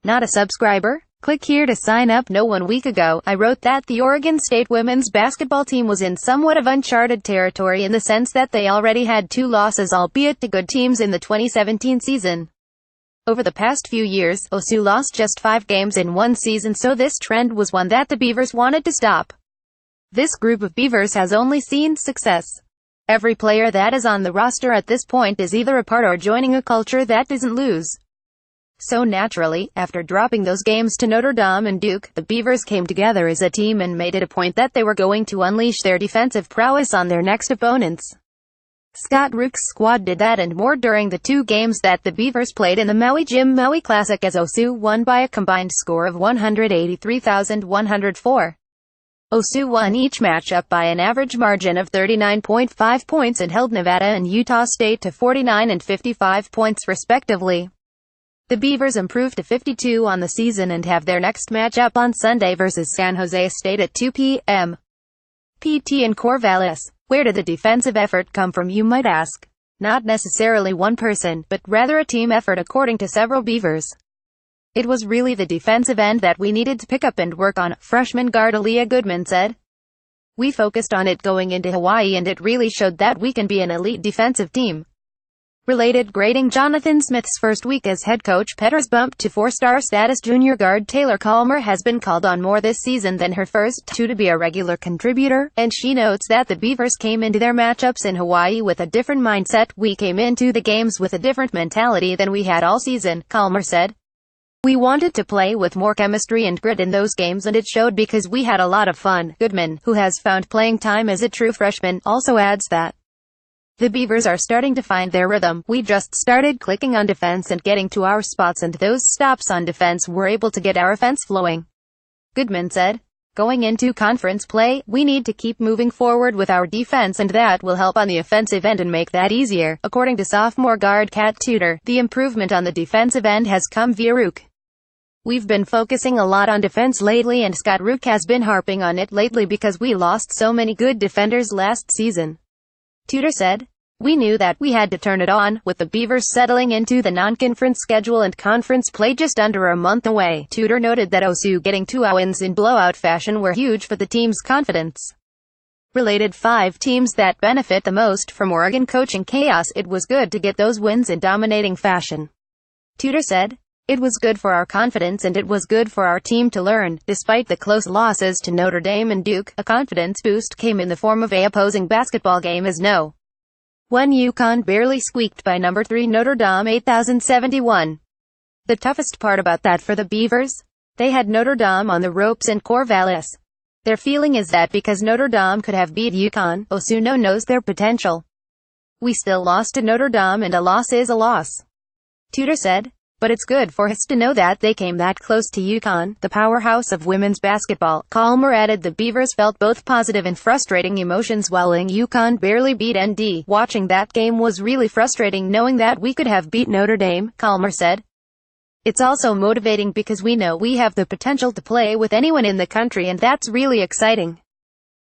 Not a subscriber? Click here to sign up. No, 1 week ago, I wrote that the Oregon State women's basketball team was in somewhat of uncharted territory in the sense that they already had 2 losses, albeit to good teams, in the 2017 season. Over the past few years, OSU lost just 5 games in one season, so this trend was one that the Beavers wanted to stop. This group of Beavers has only seen success. Every player that is on the roster at this point is either a part or joining a culture that doesn't lose. So naturally, after dropping those games to Notre Dame and Duke, the Beavers came together as a team and made it a point that they were going to unleash their defensive prowess on their next opponents. Scott Rook's squad did that and more during the 2 games that the Beavers played in the Maui Jim Maui Classic, as OSU won by a combined score of 183,104. OSU won each matchup by an average margin of 39.5 points and held Nevada and Utah State to 49 and 55 points respectively. The Beavers improved to 52 on the season and have their next matchup on Sunday versus San Jose State at 2 p.m. PT in Corvallis. Where did the defensive effort come from, you might ask? Not necessarily one person, but rather a team effort according to several Beavers. It was really the defensive end that we needed to pick up and work on, freshman guard Aaliyah Goodman said. We focused on it going into Hawaii and it really showed that we can be an elite defensive team. Related grading: Jonathan Smith's first week as head coach. Peters bumped to 4-star status. Junior guard Taylor Calmer has been called on more this season than her first 2 to be a regular contributor, and she notes that the Beavers came into their matchups in Hawaii with a different mindset. We came into the games with a different mentality than we had all season, Calmer said. We wanted to play with more chemistry and grit in those games and it showed because we had a lot of fun. Goodman, who has found playing time as a true freshman, also adds that the Beavers are starting to find their rhythm. We just started clicking on defense and getting to our spots, and those stops on defense were able to get our offense flowing. Goodman said, going into conference play, we need to keep moving forward with our defense and that will help on the offensive end and make that easier. According to sophomore guard Kat Tudor, the improvement on the defensive end has come via Rook. We've been focusing a lot on defense lately and Scott Rook has been harping on it lately because we lost so many good defenders last season. Tudor said, we knew that we had to turn it on, with the Beavers settling into the non-conference schedule and conference play just under a month away. Tudor noted that OSU getting 2 wins in blowout fashion were huge for the team's confidence. Related: 5 teams that benefit the most from Oregon coaching chaos. It was good to get those wins in dominating fashion. Tudor said, it was good for our confidence and it was good for our team to learn. Despite the close losses to Notre Dame and Duke, a confidence boost came in the form of an opposing basketball game as No. 1 UConn barely squeaked by number 3 Notre Dame 8,071. The toughest part about that for the Beavers? They had Notre Dame on the ropes in Corvallis. Their feeling is that because Notre Dame could have beat UConn, OSU knows their potential. We still lost to Notre Dame and a loss is a loss. Tudor said, but it's good for us to know that they came that close to UConn, the powerhouse of women's basketball. Calmer added the Beavers felt both positive and frustrating emotions while UConn barely beat ND. Watching that game was really frustrating knowing that we could have beat Notre Dame, Calmer said. It's also motivating because we know we have the potential to play with anyone in the country and that's really exciting.